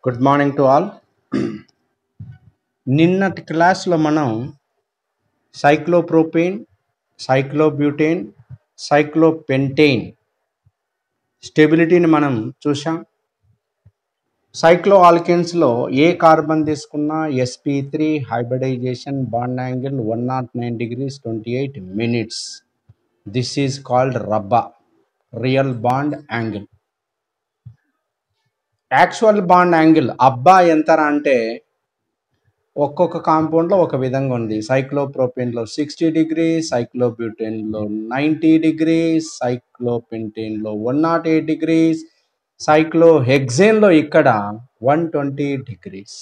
Good morning to all. నిన్నటి క్లాస్లో మనం సైక్లోప్రోపేన్, సైక్లోబ్యూటేన్, సైక్లోపెంటేన్ స్టెబిలిటీని మనం చూసాం. సైక్లో ఆల్కెన్స్లో ఏ కార్బన్ తీసుకున్నా sp3 hybridization bond angle 109 degrees 28 minutes. This is called రబ్బా, real bond angle. Actual bond angle అబ్బా ఎంతరా అంటే ఒక్కొక్క కాంపౌండ్లో ఒక విధంగా ఉంది. సైక్లోప్రోపేన్లో 60 degrees, సైక్లోబ్యూటేన్లో 90 degrees, సైక్లోపెంటేన్లో 108 degrees, సైక్లోహెక్సేన్లో ఇక్కడ 120 degrees.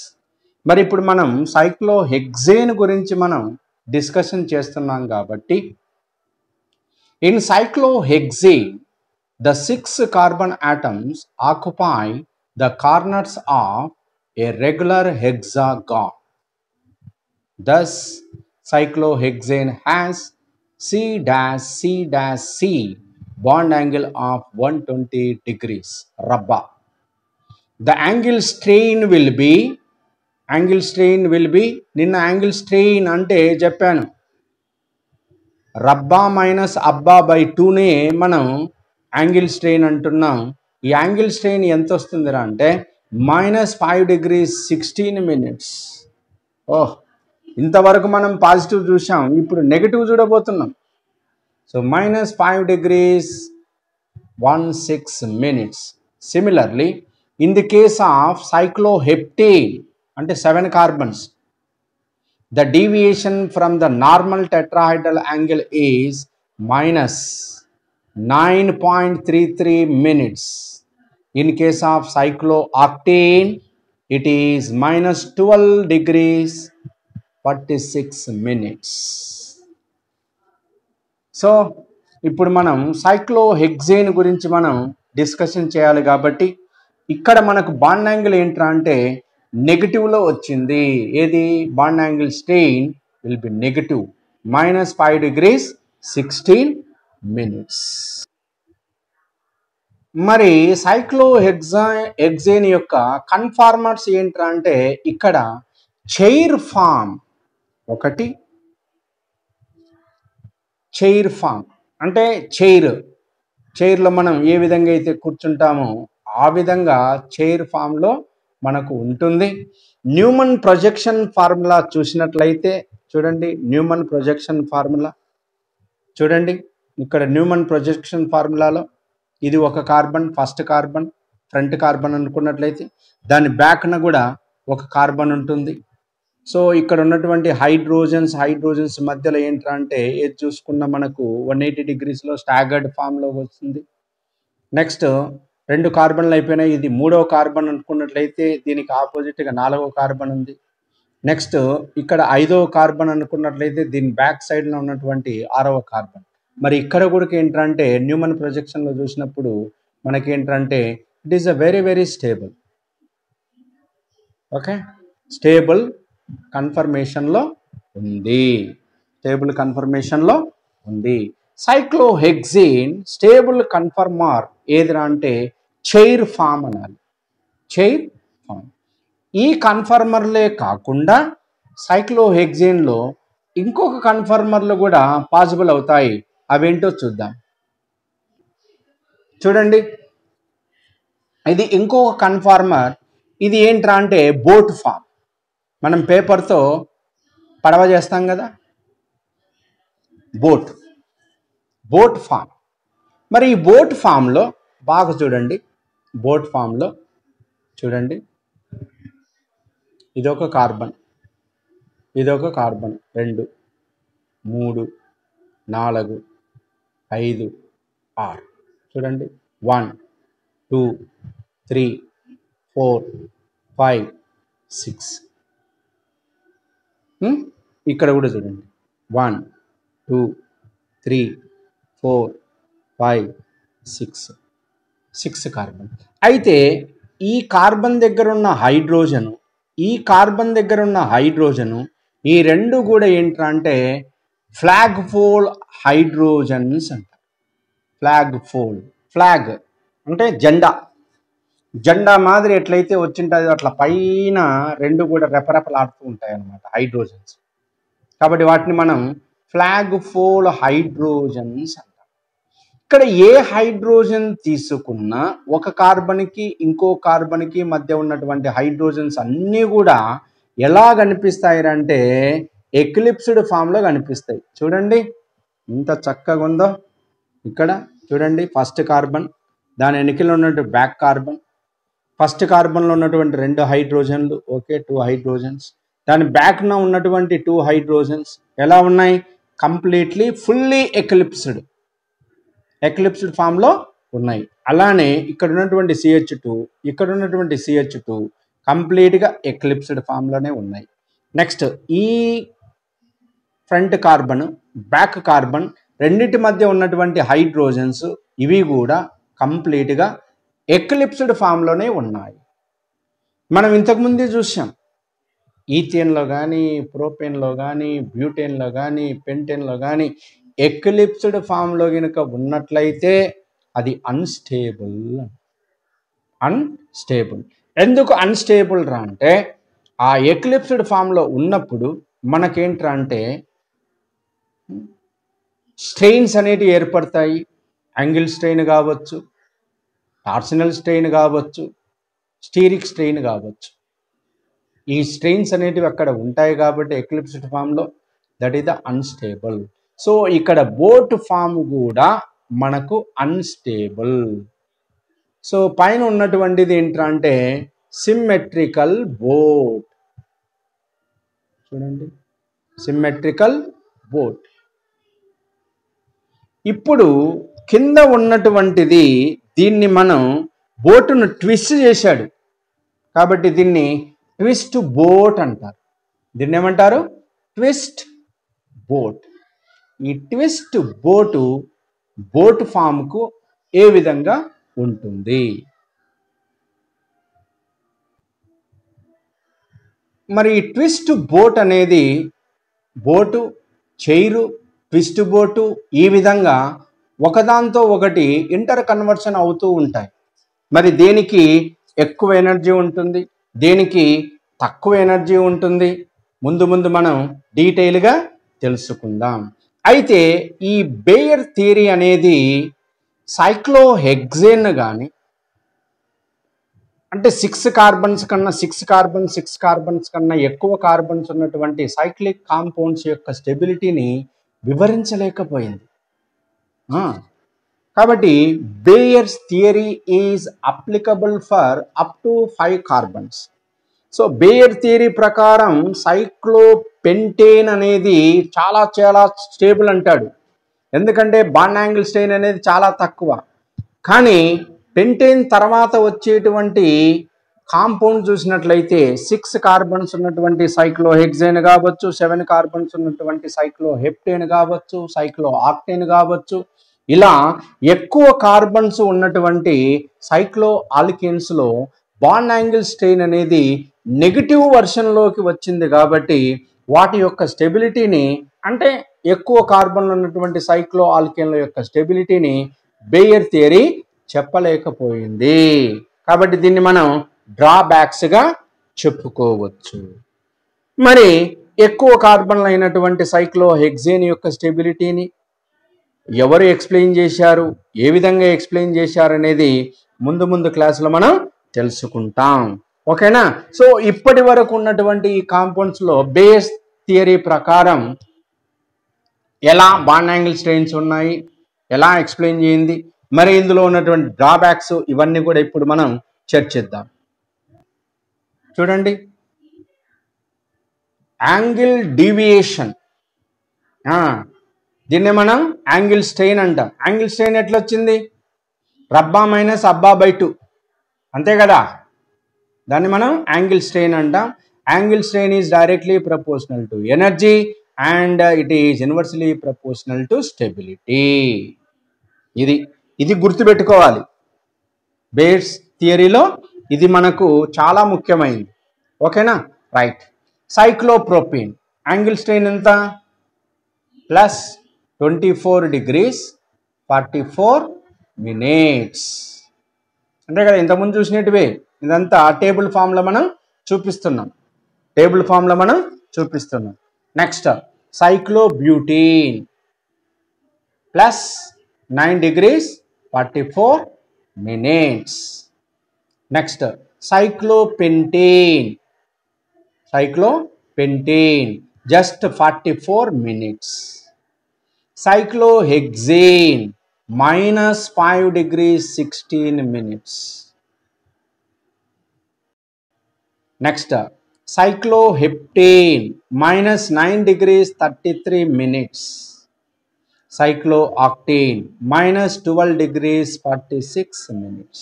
మరి ఇప్పుడు మనం సైక్లోహెక్సేన్ గురించి మనం డిస్కషన్ చేస్తున్నాం కాబట్టి in cyclohexane the 6 carbon atoms occupy the corners of a regular hexagon. Thus, cyclohexane has C-C-C bond angle of 120 degrees. Rabba. The angle strain will be నిన్న angle strain అంటే చెప్పాను రబ్బా మైనస్ అబ్బా by 2నే మనం angle strain అంటున్నాం. ఈ angle strain ఎంత వస్తుందిరా అంటే -5 degrees 16 minutes. ఓహ్, ఇంతవరకు మనం పాజిటివ్ చూసాం, ఇప్పుడు నెగిటివ్ చూడబోతున్నాం. So -5 degrees 16 minutes. Similarly in the case of cycloheptane అంటే 7 carbons, the deviation from the normal tetrahedral angle is -9.33 minutes. In case of cyclooctane, it is -12 degrees 46 minutes. So ఇప్పుడు మనం cyclohexane గురించి మనం discussion చేయాలి కాబట్టి ఇక్కడ మనకు బాండ్ యాంగిల్ ఏంట్రా అంటే నెగిటివ్లో వచ్చింది. ఏది bond angle strain will be negative, -5 degrees 16 minutes. మరి సైక్లోహెక్సేన్ యొక్క కన్ఫార్మర్స్ ఏంట్రా అంటే ఇక్కడ చైర్ ఫామ్ ఒకటి, చైర్ ఫామ్ అంటే చైర్లో మనం ఏ విధంగా అయితే కూర్చుంటామో ఆ విధంగా చైర్ ఫామ్లో మనకు ఉంటుంది. న్యూమన్ ప్రొజెక్షన్ ఫార్ములా చూసినట్లయితే చూడండి, న్యూమన్ ప్రొజెక్షన్ ఫార్ములా చూడండి. ఇక్కడ న్యూమన్ ప్రొజెక్షన్ ఫార్ములాలో ఇది ఒక carbon, first carbon, front carbon అనుకున్నట్లయితే దాని బ్యాక్న కూడా ఒక కార్బన్ ఉంటుంది. సో ఇక్కడ ఉన్నటువంటి హైడ్రోజన్స్ మధ్యలో ఏంట్రా అంటే ఏది చూసుకున్న మనకు 180 degreesలో స్టాగర్డ్ ఫామ్లో వస్తుంది. నెక్స్ట్ 2 కార్బన్లు అయిపోయినాయి, ఇది 3వ కార్బన్ అనుకున్నట్లయితే దీనికి ఆపోజిట్గా 4వ కార్బన్ ఉంది. నెక్స్ట్ ఇక్కడ 5వ కార్బన్ అనుకున్నట్లయితే దీని బ్యాక్ సైడ్లో ఉన్నటువంటి 6వ కార్బన్. మరి ఇక్కడ కూడా ఏంటంటే న్యూమన్ ప్రొజెక్షన్లో చూసినప్పుడు మనకి ఏంటంటే it is a very very stable, okay, stable కన్ఫర్మేషన్లో ఉంది. సైక్లోహెక్సేన్ స్టేబుల్ కన్ఫర్మర్ ఏదిరా అంటే చైర్ ఫామ్ అనాలి, చైర్ ఫామ్. ఈ కన్ఫర్మర్లే కాకుండా సైక్లోహెక్సేన్లో ఇంకొక కన్ఫర్మర్లు కూడా పాసిబుల్ అవుతాయి. అవేంటో చూద్దాం. చూడండి, ఇది ఇంకొక కన్ఫార్మర్. ఇది ఏంట్రా అంటే బోట్ ఫామ్. మనం పేపర్తో పడవ చేస్తాం కదా, బోట్ ఫామ్. మరి ఈ బోట్ ఫామ్లో బాగా చూడండి, బోట్ ఫామ్లో చూడండి, ఇదొక కార్బన్, 2, 3, 4, 5, 6 చూడండి, 1, 2, 3, 4, 5, 6. ఇక్కడ కూడా చూడండి 1, 2, 3, 4, 5, 6 కార్బన్. అయితే ఈ కార్బన్ దగ్గర ఉన్న హైడ్రోజను, ఈ కార్బన్ దగ్గర ఉన్న హైడ్రోజను, ఈ రెండు కూడా ఏంట్రా అంటే ఫ్లాగ్ ఫోల్ హైడ్రోజన్స్ అంటారు. ఫ్లాగ్ అంటే జెండా, జెండా మాదిరి ఎట్లయితే వచ్చింటుందో అట్లా పైన రెండు కూడా రెపరెపలాడుతూ ఉంటాయి అన్నమాట హైడ్రోజన్స్. కాబట్టి వాటిని మనం ఫ్లాగ్ ఫోల్ హైడ్రోజన్స్ అంటాం. ఇక్కడ ఏ హైడ్రోజన్ తీసుకున్నా ఒక కార్బన్కి ఇంకో కార్బన్కి మధ్య ఉన్నటువంటి హైడ్రోజన్స్ అన్నీ కూడా ఎలా కనిపిస్తాయి అంటే ఎక్లిప్స్డ్ ఫామ్లో కనిపిస్తాయి. చూడండి ఎంత చక్కగా ఉందో. ఇక్కడ చూడండి ఫస్ట్ కార్బన్, దాని వెనుకలో ఉన్నటువంటి బ్యాక్ కార్బన్, ఫస్ట్ కార్బన్లో ఉన్నటువంటి 2 హైడ్రోజన్లు, ఓకే 2 హైడ్రోజన్స్, దాని బ్యాక్న ఉన్నటువంటి 2 హైడ్రోజన్స్ ఎలా ఉన్నాయి? కంప్లీట్లీ ఫుల్లీ ఎక్లిప్స్డ్ ఫామ్లో ఉన్నాయి. అలానే ఇక్కడ ఉన్నటువంటి CH2, ఇక్కడ ఉన్నటువంటి CH2 కంప్లీట్గా ఎక్లిప్స్డ్ ఫామ్లోనే ఉన్నాయి. నెక్స్ట్ ఈ ఫ్రంట్ కార్బన్, బ్యాక్ కార్బన్ రెండింటి మధ్య ఉన్నటువంటి హైడ్రోజన్స్ ఇవి కూడా కంప్లీట్గా ఎక్లిప్స్డ్ ఫామ్లోనే ఉన్నాయి. మనం ఇంతకుముందే చూసాం ఈథేన్లో కానీ, ప్రోపేన్లో కానీ, బ్యూటేన్లో కానీ, పెంటేన్లో కానీ ఎక్లిప్స్డ్ ఫామ్లో కనుక ఉన్నట్లయితే అది అన్స్టేబుల్. ఎందుకు అన్స్టేబుల్ రా అంటే ఆ ఎక్లిప్స్డ్ ఫామ్లో ఉన్నప్పుడు మనకేంట్రా అంటే స్ట్రెయిన్స్ అనేటివి ఏర్పడతాయి. యాంగిల్ స్ట్రెయిన్ కావచ్చు, టార్షనల్ స్ట్రెయిన్ కావచ్చు, స్టీరిక్ స్ట్రెయిన్ కావచ్చు. ఈ స్ట్రెయిన్స్ అనేటివి అక్కడ ఉంటాయి కాబట్టి ఎక్లిప్స్డ్ ఫామ్లో that is the unstable. So ఇక్కడ బోట్ ఫామ్ కూడా మనకు అన్స్టేబుల్. సో పైన ఉన్నటువంటిది ఏంటంటే సిమ్మెట్రికల్ బోట్. చూడండి సిమ్మెట్రికల్ బోట్. ఇప్పుడు కింద ఉన్నటువంటిది దీన్ని మనం బోటును ట్విస్ట్ చేశాడు కాబట్టి దీన్ని ట్విస్ట్ బోట్ అంటారు. దీన్ని ఏమంటారు? Twist boat. ఈ ట్విస్ట్ బోట్ ఫామ్కు ఏ విధంగా ఉంటుంది? మరి ఈ ట్విస్ట్ బోట్ అనేది బోటు, చైరు, ట్విస్ట్ బోటు ఈ విధంగా ఒకదాంతో ఒకటి ఇంటర్ కన్వర్షన్ అవుతూ ఉంటాయి. మరి దేనికి ఎక్కువ ఎనర్జీ ఉంటుంది, దేనికి తక్కువ ఎనర్జీ ఉంటుంది, ముందు మనం డీటెయిల్గా తెలుసుకుందాం. అయితే ఈ బేయర్ థియరీ అనేది సైక్లోహెక్సేన్ కానీ అంటే 6 కార్బన్స్ కన్నా ఎక్కువ కార్బన్స్ ఉన్నటువంటి సైక్లిక్ కాంపౌండ్స్ యొక్క స్టెబిలిటీని వివరించలేకపోయింది. కాబట్టి Baeyer's theory is applicable for up to 5 carbons. So Baeyer theory ప్రకారం సైక్లోపెంటేన్ అనేది చాలా స్టేబుల్ అంటాడు. ఎందుకంటే బాండ్ యాంగిల్ స్ట్రెయిన్ అనేది చాలా తక్కువ. కానీ పెంటేన్ తర్వాత వచ్చేటువంటి కాంపౌండ్ చూసినట్లయితే 6 కార్బన్స్ ఉన్నటువంటి సైక్లోహెక్సేన్ కావచ్చు, 7 కార్బన్స్ ఉన్నటువంటి సైక్లోహెప్టేన్ కావచ్చు, సైక్లోఆక్టేన్ కావచ్చు, ఇలా ఎక్కువ కార్బన్స్ ఉన్నటువంటి సైక్లో ఆల్కేన్స్లో బాండ్ యాంగిల్ స్ట్రెయిన్ అనేది నెగిటివ్ వర్షన్లోకి వచ్చింది. కాబట్టి వాటి యొక్క స్టెబిలిటీని అంటే ఎక్కువ కార్బన్లు ఉన్నటువంటి సైక్లో ఆల్కేన్ల యొక్క స్టెబిలిటీని బేయర్ థియరీ చెప్పలేకపోయింది. కాబట్టి దీన్ని మనం డ్రాబ్యాక్స్గా చెప్పుకోవచ్చు. మరి ఎక్కువ కార్బన్లు అయినటువంటి సైక్లోహెక్సేన్ యొక్క స్టెబిలిటీని ఎవరు ఎక్స్ప్లెయిన్ చేశారు, ఏ విధంగా ఎక్స్ప్లెయిన్ చేశారు అనేది ముందు క్లాసులో మనం తెలుసుకుంటాం. ఓకేనా? సో ఇప్పటి వరకు ఉన్నటువంటి ఈ కాంపౌండ్స్లో బేయర్ థియరీ ప్రకారం ఎలా బాండ్ యాంగిల్ స్ట్రెయిన్స్ ఉన్నాయి, ఎలా ఎక్స్ప్లెయిన్ చేయింది, మరి ఇందులో ఉన్నటువంటి డ్రాబ్యాక్స్ ఇవన్నీ కూడా ఇప్పుడు మనం చర్చిద్దాం. చూడండి యాంగిల్ డీవియేషన్, దీన్నే మనం యాంగిల్ స్ట్రెయిన్ అంటాం. యాంగిల్ స్ట్రెయిన్ ఎట్లా వచ్చింది? రబ్బా మైనస్ అబ్బా బై 2 అంతే కదా, దాన్ని మనం యాంగిల్ స్ట్రెయిన్ అంటాం. Angle strain is directly proportional to energy and it is inversely proportional to stability. ఇది గుర్తుపెట్టుకోవాలి. బేయర్స్ థియరీలో ఇది మనకు చాలా ముఖ్యమైనది. ఓకేనా? రైట్. సైక్లోప్రోపేన్ యాంగిల్ స్ట్రెయిన్ ఎంత? Plus 24 degrees 44 minutes. అంటే కదా ఇంతకుముందు చూసినట్టువే, ఇదంతా టేబుల్ ఫామ్లో మనం చూపిస్తున్నాం. Next cyclobutane plus 9 degrees 44 minutes. Next cyclopentane just 44 minutes. Cyclohexane minus 5 degrees 16 minutes. Next cycloheptane minus 9 degrees 33 minutes. Cyclooctane minus 12 degrees 46 minutes.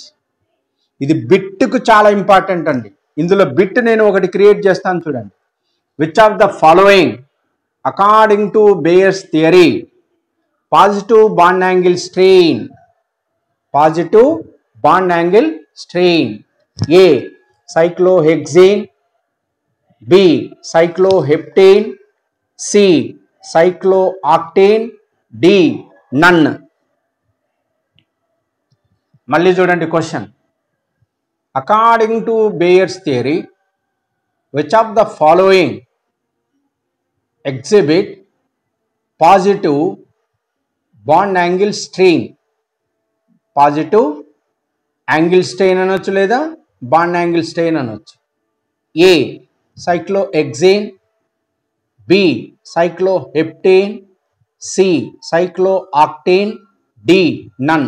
ఇది బిట్కు చాలా ఇంపార్టెంట్ అండి. ఇందులో బిట్ నేను ఒకటి క్రియేట్ చేస్తాను చూడండి. Which of the following according to Baeyer's theory positive bond angle strain? A cyclohexane, B cycloheptane, C cyclooctane, D none. మళ్ళీ చూడండి question. According to Baeyer's theory which of the following exhibit positive bond angle strain? Positive angle strain అనొచ్చు లేదా bond angle strain అనొచ్చు. ఏ cyclohexane, B cycloheptane, C cyclooctane, D none.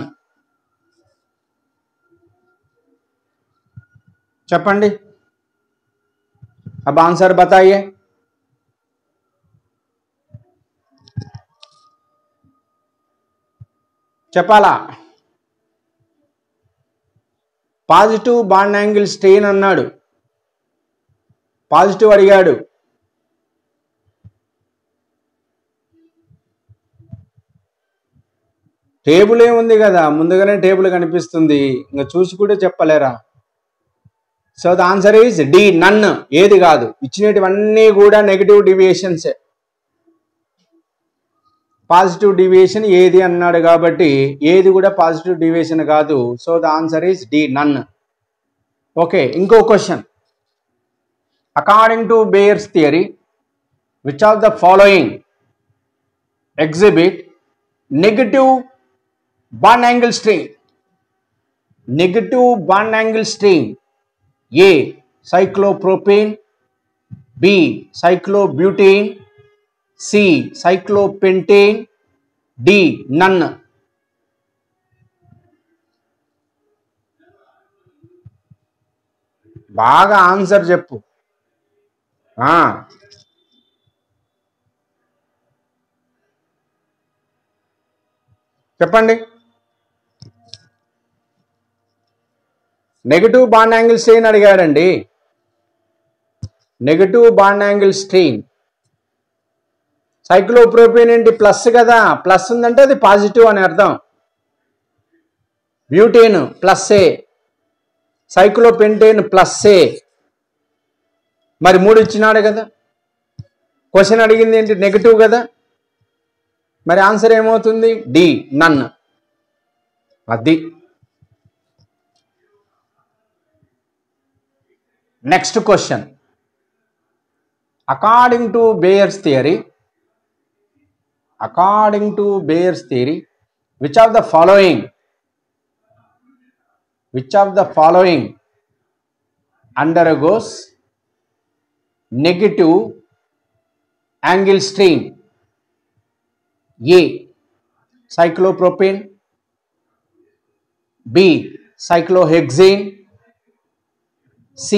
చెప్పండి. अब answer बताइए. చెప్పాలా? Positive bond angle strain అన్నాడు, positive అడిగాడు. Table ఏముంది కదా, ముందుగానే టేబుల్ కనిపిస్తుంది, ఇంకా చూసి కూడా చెప్పలేరా? So the answer is D none. ఏది కాదు, ఇచ్చినటువన్నీ కూడా నెగటివ్ డివియేషన్సే. పాజిటివ్ డివియేషన్ ఏది అన్నాడు కాబట్టి ఏది కూడా పాజిటివ్ డివియేషన్ కాదు. So the answer is D none. Okay, ఇంకో question. According to Baeyer's theory which of the following exhibit negative bond angle strain? Negative bond angle strain. A cyclopropane, B cyclobutane, C cyclopentane, D none. బాగా answer చెప్పు. చెప్పండి. Negative bond angle strain అడిగాడండి. Negative bond angle strain. Cyclopropane ఏంటి? Plus కదా, plus ఉందంటే అది positive అని అర్థం. బ్యూటేన్ ప్లస్ ఏ, సైక్లోపెంటేన్ ప్లస్ ఏ. మరి 3 ఇచ్చినాడు కదా, క్వశ్చన్ అడిగింది ఏంటి? నెగటివ్ కదా, మరి ఆన్సర్ ఏమవుతుంది? D none. అది next question. According to Baeyer's theory which of the following undergoes negative angle strain? A cyclopropane, B cyclohexane, C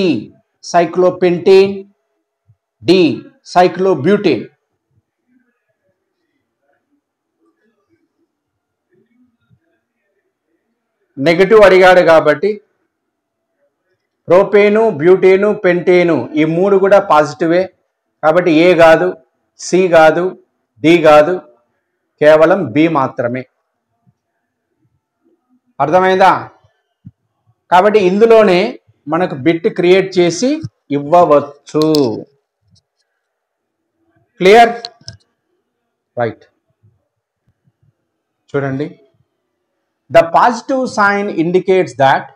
cyclopentane, D cyclobutane. Negative అడిగాడు కాబట్టి ప్రోపేను, బ్యూటేను, పెంటేను ఈ 3 కూడా పాజిటివే కాబట్టి ఏ కాదు, సి కాదు, డి కాదు, కేవలం బి మాత్రమే. అర్థమైందా? కాబట్టి ఇందులోనే మనకు బిట్ క్రియేట్ చేసి ఇవ్వవచ్చు. క్లియర్? రైట్. చూడండి. The positive sign indicates that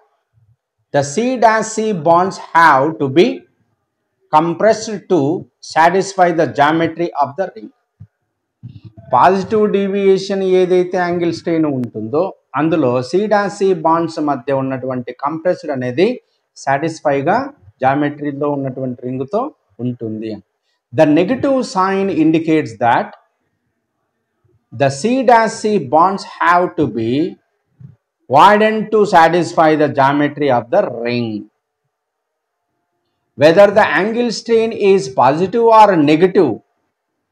The C-C bonds have to be compressed to satisfy the geometry of the ring. Positive deviation ఏదైతే యాంగిల్ స్ట్రెయిన్ ఉంటుందో అందులో C-C బాండ్స్ మధ్య ఉన్నటువంటి కంప్రెస్డ్ అనేది సాటిస్ఫైగా జామెట్రీలో ఉన్నటువంటి రింగ్తో ఉంటుంది. The negative sign indicates that the C-C bonds have to be widened to satisfy the geometry of the ring. Whether the angle strain is positive or negative,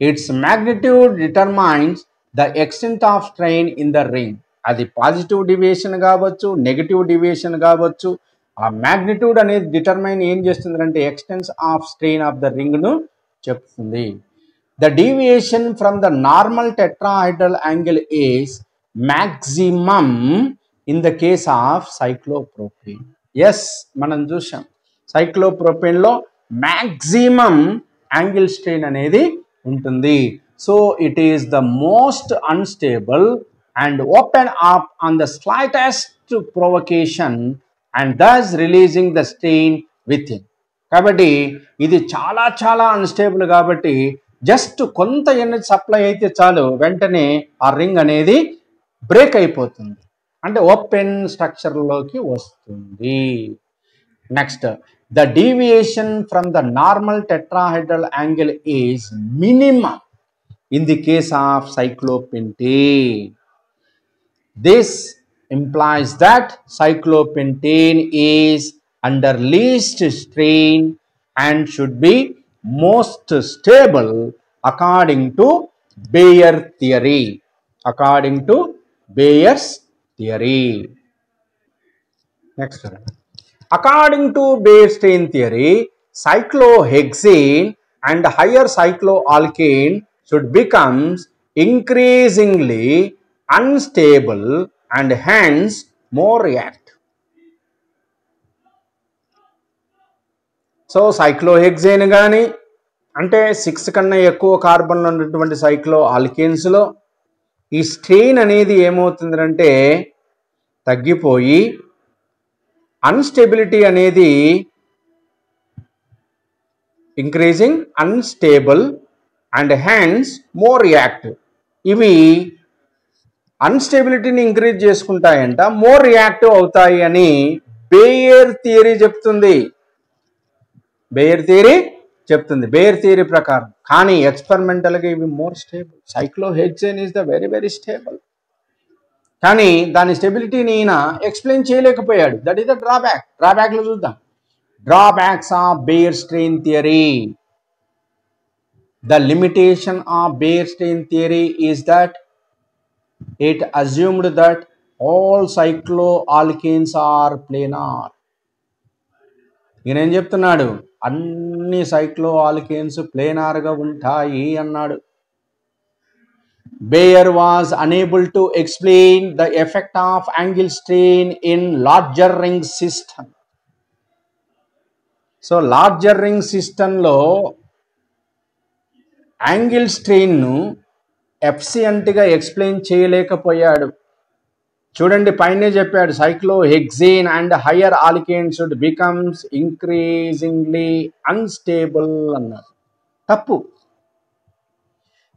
its magnitude determines the extent of strain in the ring. అది positive deviation కావచ్చు, negative deviation కావచ్చు, ఆ magnitude అనేది determine ఏం చేస్తుంది అంటే extent of strain of the రింగ్ను చెప్తుంది. The deviation from the normal tetrahedral angle is maximum in the case of cyclopropane. Yes, మనం చూసాం సైక్లోప్రోపేన్లో మ్యాక్సిమం యాంగిల్ స్ట్రెయిన్ అనేది ఉంటుంది. So it is the most unstable and open up on the slightest provocation and thus releasing the strain within. కాబట్టి ఇది చాలా చాలా unstable కాబట్టి జస్ట్ కొంత ఎనర్జీ సప్లై అయితే చాలు వెంటనే ఆ రింగ్ అనేది బ్రేక్ అయిపోతుంది, అంటే ఓపెన్ స్ట్రక్చర్లోకి వస్తుంది. Next, the deviation from the normal tetrahedral angle is minimum in the case of cyclopentane. This implies that cyclopentane is under least strain and should be most stable according to Bayer theory. According to Bayer's theory. Next one. According to Bayer's strain theory, cyclohexane and higher cycloalkane should become increasingly unstable and hence more reactive. So cyclohexane గాని అంటే 6 కన్నా ఎక్కువ కార్బన్లు ఉన్నటువంటి సైక్లోఆల్కేన్స్లో ఈ strain అనేది ఏమవుతుందంటే తగ్గిపోయి instability అనేది increasing unstable and hence more reactive. ఇవి అన్స్టెబిలిటీని ఇంక్రీజ్ చేసుకుంటాయంట, మోర్ రియాక్టివ్ అవుతాయి అని బేయర్ థియరీ చెప్తుంది. బేయర్ థియరీ చెప్తుంది, బేయర్ థియరీ ప్రకారం. కానీ ఎక్స్పెరిమెంటల్గా ఇవి more stable. Cyclohexane is the very very stable. కానీ దాని స్టెబిలిటీని ఈయన ఎక్స్ప్లెయిన్ చేయలేకపోయాడు. That is the drawback. డ్రాబ్యాక్లో చూద్దాం. Drawbacks of Baeyer strain theory. The limitation of Baeyer strain theory is that it assumed that all cycloalkanes are planar. ఈయన ఏం చెప్తున్నాడు? అన్ని సైక్లోఆల్కేన్స్ ప్లేనార్గా ఉంటాయి అన్నాడు. Bayer was unable to explain the effect of angle strain in larger ring system. So larger ring system low angle strain ను ఎఫిషియెంట్గా explain చేయలేకపోయాడు. చూడండి, పైనే చెప్పాడు cyclohexane and higher alkane should becomes increasingly unstable అన్నాడు. తప్పు.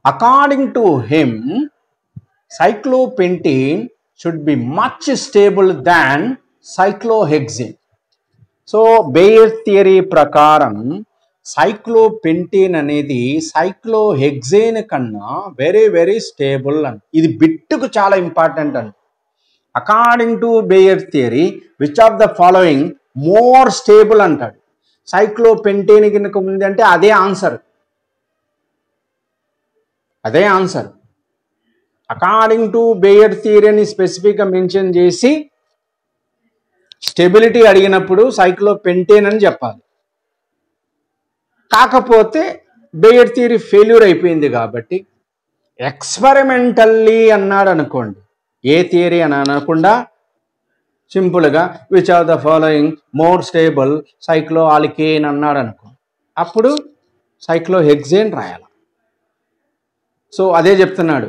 According to him, cyclopentane should be much stable than cyclohexane. So, Bayer theory ప్రకారం cyclopentane అనేది cyclohexane కన్నా వెరీ వెరీ స్టేబుల్ అని. ఇది బిట్టుకు చాలా ఇంపార్టెంట్ అండి. According to Baeyer theory, which of the following more stable అంటాడు. సైక్లోపెంటేన్ కనుక ఉంది అంటే అదే ఆన్సర్. అదే ఆన్సర్. అకార్డింగ్ టు బేయర్ థియరీని స్పెసిఫిక్గా మెన్షన్ చేసి స్టెబిలిటీ అడిగినప్పుడు సైక్లోపెంటేన్ అని చెప్పాలి. కాకపోతే బేయర్ థియరీ ఫెయిల్యూర్ అయిపోయింది కాబట్టి ఎక్స్పెరిమెంటల్లీ అన్నాడు అనుకోండి. ఏ థియరీ అని అనకుండా సింపుల్గా which of the following more stable cycloalkane అన్నాడు అనుకో, అప్పుడు సైక్లోహెక్సేన్ రాయాలి. సో అదే చెప్తున్నాడు.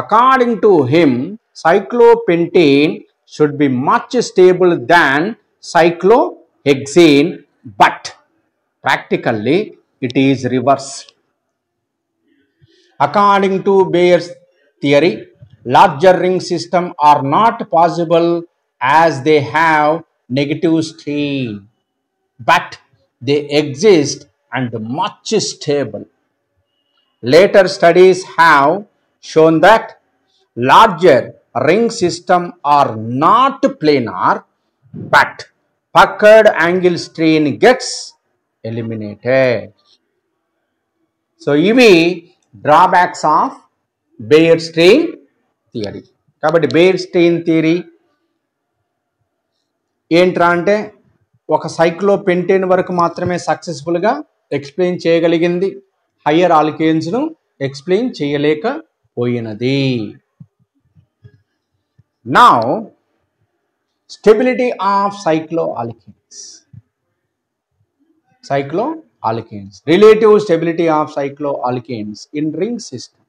According to him cyclopentane should be much stable than cyclohexane, but practically it is reverse. According to Bayer's theory, larger ring systems are not possible as they have negative strain, but they exist and much stable. Later studies have shown that larger ring systems are not planar, but puckered angle strain gets eliminated. So, ఇవి drawbacks of Baeyer strain theory. కాబట్టి Baeyer strain theory ఏంట్రా అంటే ఒక cyclopentane వరకు మాత్రమే సక్సెస్ఫుల్గా explain చేయగలిగింది, higher ఆల్కేన్స్ను ఎక్స్ప్లెయిన్ చేయలేకపోయినది. Now stability of cycloalkanes. Relative stability of cycloalkanes in ring system.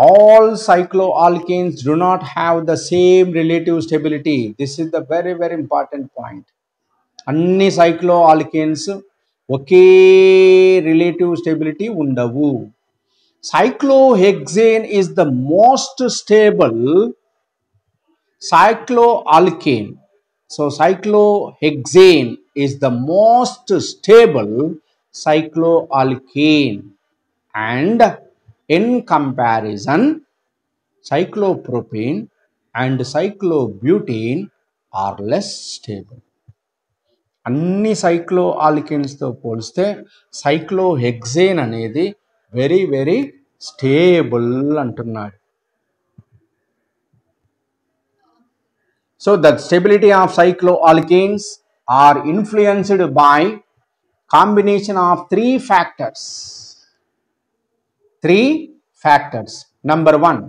All cycloalkanes do not have the same relative stability. This is the very very important point. అన్ని cycloalkanes ఒకే relative stability ఉండవు. Cyclohexane is the most stable cycloalkane. So cyclohexane is the most stable cycloalkane, and in comparison cyclopropane and cyclobutane are less stable. అన్ని సైక్లోఆల్కేన్స్తో పోలిస్తే cyclohexane అనేది very very stable అంటున్నాడు. So the stability of cycloalkanes are influenced by combination of three factors. Number one,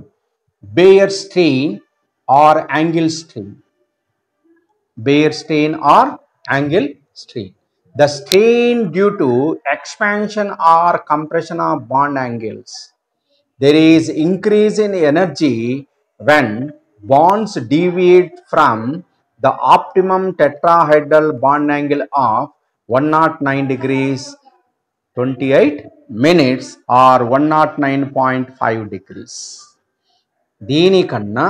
Bayer strain or angle strain. Bayer strain or angle strain. The strain due to expansion or compression of bond angles. There is increase in energy when bonds deviate from the optimum tetrahedral bond angle of 109 degrees 28 minutes or 109.5 degrees. దీనికన్నా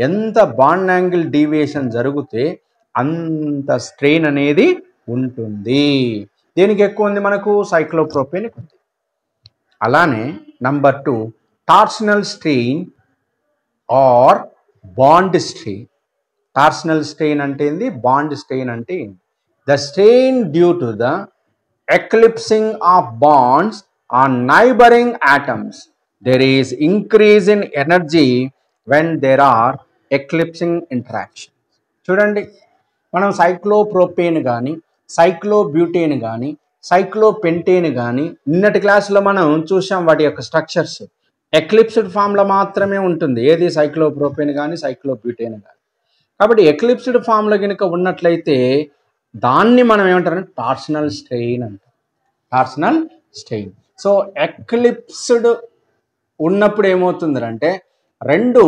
ఎంత bond angle deviation జరిగితే అంత strain అనేది ఉంటుంది. దేనికి ఎక్కువ ఉంది మనకు? సైక్లోప్రోపేన్ ఉంది. అలానే number 2, torsional strain or bond strain. Torsional strain అంటే ఏంది? బాండ్ స్ట్రెయిన్ అంటే ఏంది? The strain due to the eclipsing of bonds on neighboring atoms. There is increase in energy when there are eclipsing interactions. చూడండి, మనం cyclopropane కానీ సైక్లోబ్యూటేన్ కానీ cyclopentane కానీ నిన్నటి క్లాసులో మనం చూసాం. వాటి యొక్క స్ట్రక్చర్స్ ఎక్లిప్స్డ్ ఫామ్లో మాత్రమే ఉంటుంది. ఏది? సైక్లోప్రోపేన్ కానీ సైక్లోబ్యూటేన్ కానీ. కాబట్టి ఎక్లిప్స్డ్ ఫామ్లో కనుక ఉన్నట్లయితే దాన్ని మనం ఏమంటారంటే టార్షనల్ స్ట్రెయిన్ అంటాం. Torsional strain. సో ఎక్లిప్స్డ్ ఉన్నప్పుడు ఏమవుతుందంటే రెండు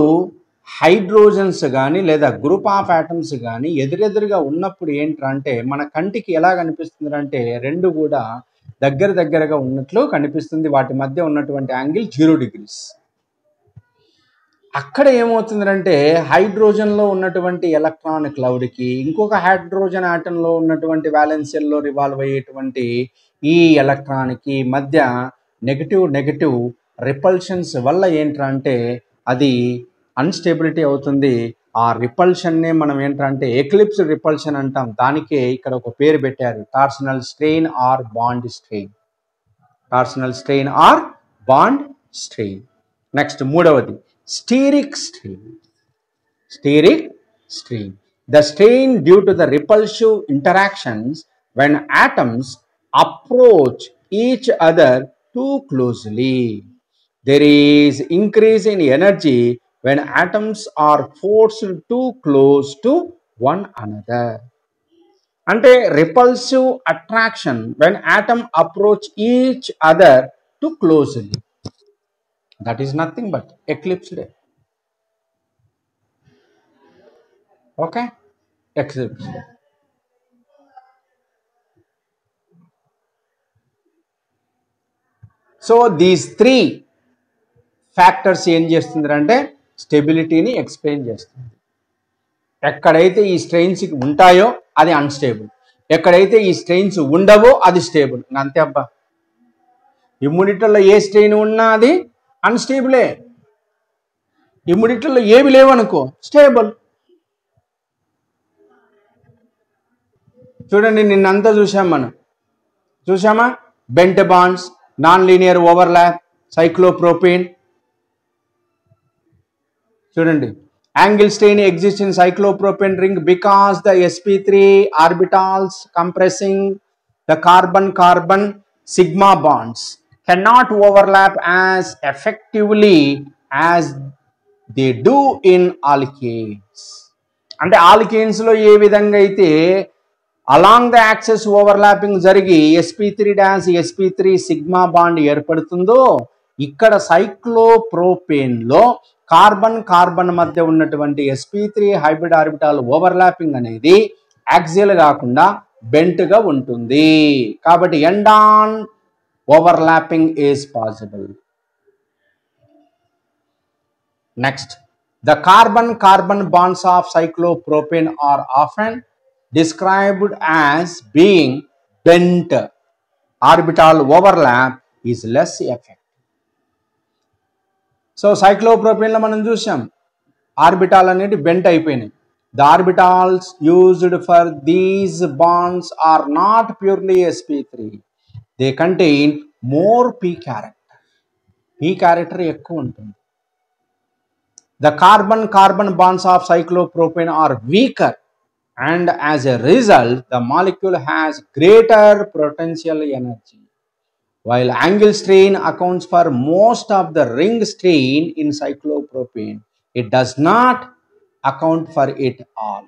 హైడ్రోజన్స్ కానీ లేదా గ్రూప్ ఆఫ్ ఆటమ్స్ కానీ ఎదురెదురుగా ఉన్నప్పుడు ఏంటంటే మన కంటికి ఎలా కనిపిస్తుంది అంటే రెండు కూడా దగ్గరగా ఉన్నట్లు కనిపిస్తుంది. వాటి మధ్య ఉన్నటువంటి యాంగిల్ 0 degrees. అక్కడ ఏమవుతుందంటే హైడ్రోజన్లో ఉన్నటువంటి ఎలక్ట్రాన్ క్లౌడ్కి ఇంకొక హైడ్రోజన్ ఆటంలో ఉన్నటువంటి వ్యాలెన్స్ షెల్లో రివాల్వ్ అయ్యేటువంటి ఈ ఎలక్ట్రాన్కి మధ్య నెగటివ్ రిపల్షన్స్ వల్ల ఏంటంటే అది అన్స్టేబిలిటీ అవుతుంది. ఆ రిపల్షన్నే మనం ఏంటంటే ఎక్లిప్స్ రిపల్షన్ అంటాం. దానికే ఇక్కడ ఒక పేరు పెట్టారు, torsional strain or bond strain. Torsional strain or bond strain. Next మూడవది steric strain. The strain due to the repulsive interactions when atoms approach each other too closely. There is increase in energy when atoms are forced too close to one another. అంటే repulsive attraction when atom approach each other too closely. That is nothing but eclipsed. Okay. eclipse. So these 3 factors ఏం చేస్తుందంటే స్టెబిలిటీని explain చేస్తుంది. ఎక్కడైతే ఈ strains ఉంటాయో అది unstable, ఎక్కడైతే ఈ స్ట్రెయిన్స్ ఉండవో అది స్టేబుల్. అంతే అబ్బా. ఇమ్యూనిటీలో ఏ స్ట్రెయిన్ ఉన్నా అది అన్స్టేబులే, ఇమ్యూనిటీలో ఏవి లేవనుకో స్టేబుల్. చూడండి నిన్నంతా చూసామా bent bonds, non linear overlap, cyclopropane. చూడండి angle strain exists in cyclopropane ring because the sp3 orbitals compressing the carbon-carbon sigma bonds cannot overlap as effectively as they do in alkanes. అంటే alkanes లో ఏ విధంగా అయితే along the access overlapping జరిగి sp3 sigma bond ఏర్పడుతుందో ఇక్కడ cyclopropane లో carbon మధ్య ఉన్నటువంటి sp3 hybrid orbital overlapping అనేది యాక్సియల్ కాకుండా బెంట్ గా ఉంటుంది. కాబట్టి end on overlapping is possible. Next, the carbon bonds of cyclopropane are often described as being bent. Orbital overlap is less effective. So సైక్లోప్రోపేన్లో మనం చూసాం ఆర్బిటాల్ అనేది బెంట్ అయిపోయినాయి. The orbitals used for these bonds are not purely sp3. They contain more p character ఎక్కువ ఉంటుంది. The carbon bonds of cyclopropane are weaker and as a result the molecule has greater potential energy. While angle strain accounts for most of the ring strain in cyclopropane, it does not account for it all.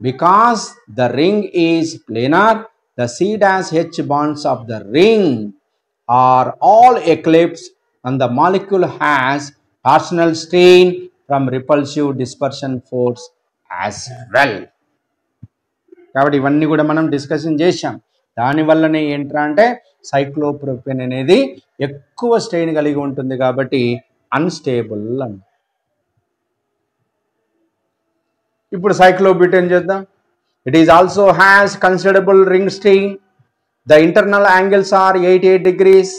Because the ring is planar, the C-H bonds of the ring are all eclipsed and the molecule has torsional strain from repulsive dispersion force as well. కాబట్టి ఇవన్నీ కూడా మనం discussion చేశాం. దానివల్లనే ఏంట్రా అంటే cyclopropane అనేది ఎక్కువ స్ట్రెయిన్ కలిగి ఉంటుంది కాబట్టి అన్స్టేబుల్ అని. ఇప్పుడు సైక్లోబ్యూటేన్ చేద్దాం. It is also has considerable ring strain. The internal angles are 88 degrees.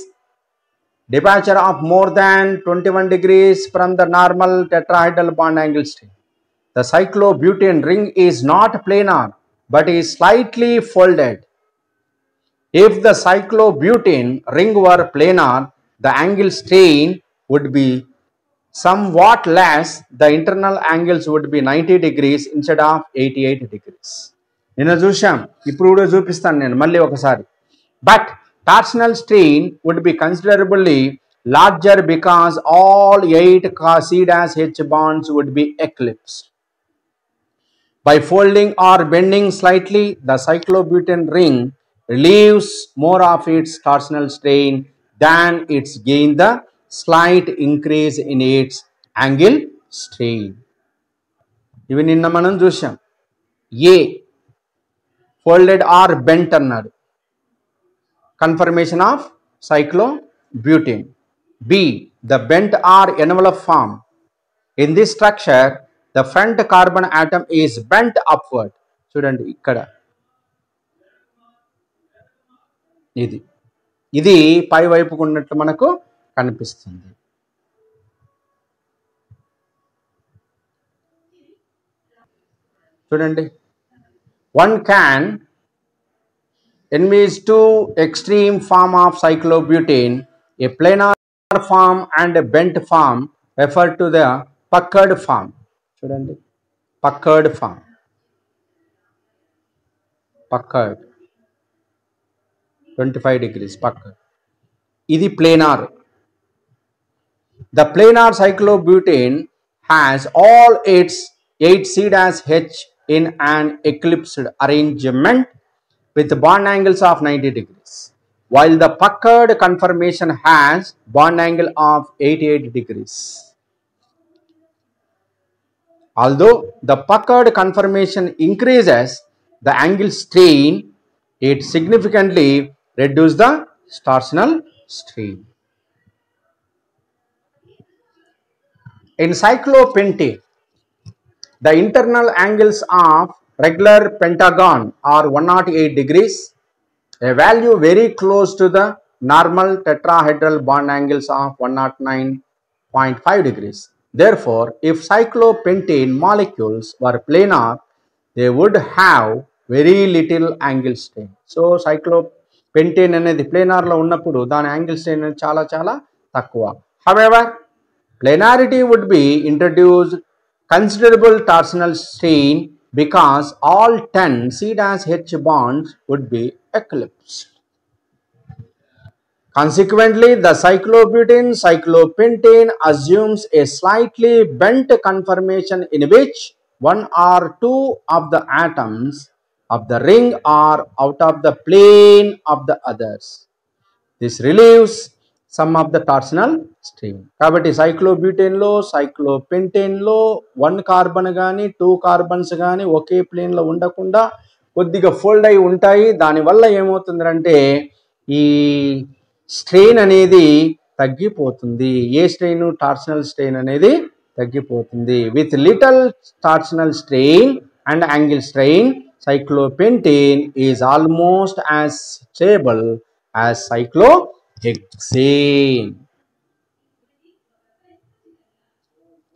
Departure of more than 21 degrees from the normal tetrahedral bond angle strain. The cyclobutane ring is not planar but is slightly folded. If the cyclobutane ring were planar, the angle strain would be somewhat less. The internal angles would be 90 degrees instead of 88 degrees. నిన్న చూసాం, ఇప్పుడు కూడా చూపిస్తాను నేను మళ్ళీ ఒకసారి. But torsional strain would be considerably larger because all 8 C-H bonds would be eclipsed. By folding or bending slightly, the cyclobutane ring relieves more of its torsional strain than its gain the slight increase in its angle strain. ఇవి నిన్న మనం చూసాం. A folded or bent అన్నాడు, conformation of cyclobutane. B, the bent or envelope form. In this structure, the front carbon atom is bent upward. చూడండి ఇక్కడ ఇది పై వైపుకు ఉన్నట్లు మనకు కనిపిస్తుంది. చూడండి, one can envisage two extreme form of cyclobutane, a planar form and a bent form referred to the puckered form. చూడండి, puckered form, puckered 25 degrees puckered. ఇది planar. The planar cyclobutane has all its 8 C-H in an eclipsed arrangement with bond angles of 90 degrees, while the puckered conformation has bond angle of 88 degrees. Although the puckered conformation increases the angle strain, it significantly reduces the torsional strain. In cyclopentane, the internal angles of regular pentagon are 108 degrees, a value very close to the normal tetrahedral bond angles of 109.5 degrees. Therefore, if cyclopentane molecules were planar, they would have very little angle strain. So, cyclopentane అనేది planar లో ఉన్నప్పుడు దాని angle strain అనేది చాలా చాలా తక్కువ. However, planarity would be introduced considerable torsional strain because all 10 C-H bonds would be eclipsed. Consequently, the cyclopentane assumes a slightly bent conformation in which one or two of the atoms of the ring are out of the plane of the others. This relieves some of the torsional strain. కాబట్టి సైక్లోబ్యూటేన్లో సైక్లోపెంటేన్లో 1 carbon కానీ 2 carbons కానీ ఒకే ప్లేన్లో ఉండకుండా కొద్దిగా fold అయి ఉంటాయి. దానివల్ల ఏమవుతుందంటే ఈ స్ట్రెయిన్ అనేది తగ్గిపోతుంది. ఏ స్ట్రెయిన్? టార్షనల్ స్ట్రెయిన్ అనేది తగ్గిపోతుంది. With little torsional strain and angle strain, cyclopentane is almost as stable as cyclohexane.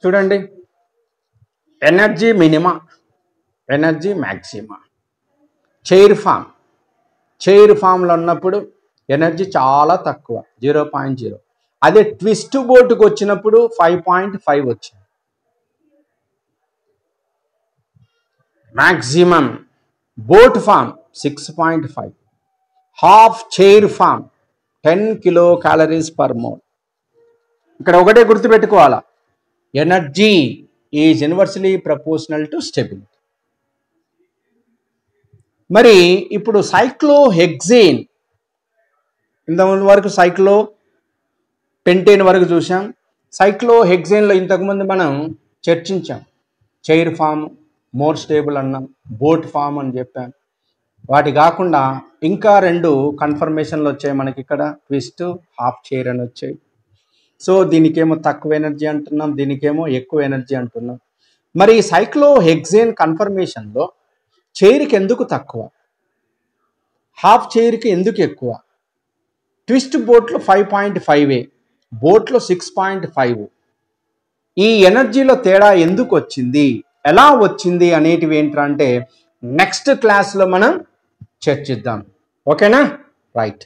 చూడండి, ఎనర్జీ మినిమా, ఎనర్జీ మ్యాక్సిమా. చైర్ ఫామ్లో ఉన్నప్పుడు ఎనర్జీ చాలా తక్కువ, 0.0. అదే ట్విస్ట్ బోట్కి వచ్చినప్పుడు 5.5 వచ్చింది. Maximum boat form 6.5. Half chair form 10 kcal per mole. ఇక్కడ ఒకటే గుర్తుపెట్టుకోవాలా, energy is inversely proportional to stability. మరి ఇప్పుడు సైక్లోహెక్సేన్, ఇంతకుముందు వరకు సైక్లోపెంటేన్ వరకు చూసాం. సైక్లోహెక్సేన్లో ఇంతకుముందు మనం చర్చించాం. చైర్ ఫామ్ మోర్ స్టేబుల్ అన్నాం, బోట్ ఫామ్ అని చెప్పాం. వాటి కాకుండా ఇంకా 2 కన్ఫర్మేషన్లు వచ్చాయి మనకి. ఇక్కడ ట్విస్ట్, హాఫ్ చైర్ అని వచ్చాయి. సో దీనికేమో తక్కువ ఎనర్జీ అంటున్నాం, దీనికేమో ఎక్కువ ఎనర్జీ అంటున్నాం. మరి సైక్లోహెక్సేన్ కన్ఫర్మేషన్లో చైర్కి ఎందుకు తక్కువ, హాఫ్ చైర్కి ఎందుకు ఎక్కువ? ట్విస్ట్ బోట్లో 5.5, బోట్లో 6.5. ఈ ఎనర్జీలో తేడా ఎందుకు వచ్చింది, ఎలా వచ్చింది అనేటివి ఏంటంటే నెక్స్ట్ క్లాస్లో మనం చర్చిద్దాం. ఓకేనా? రైట్.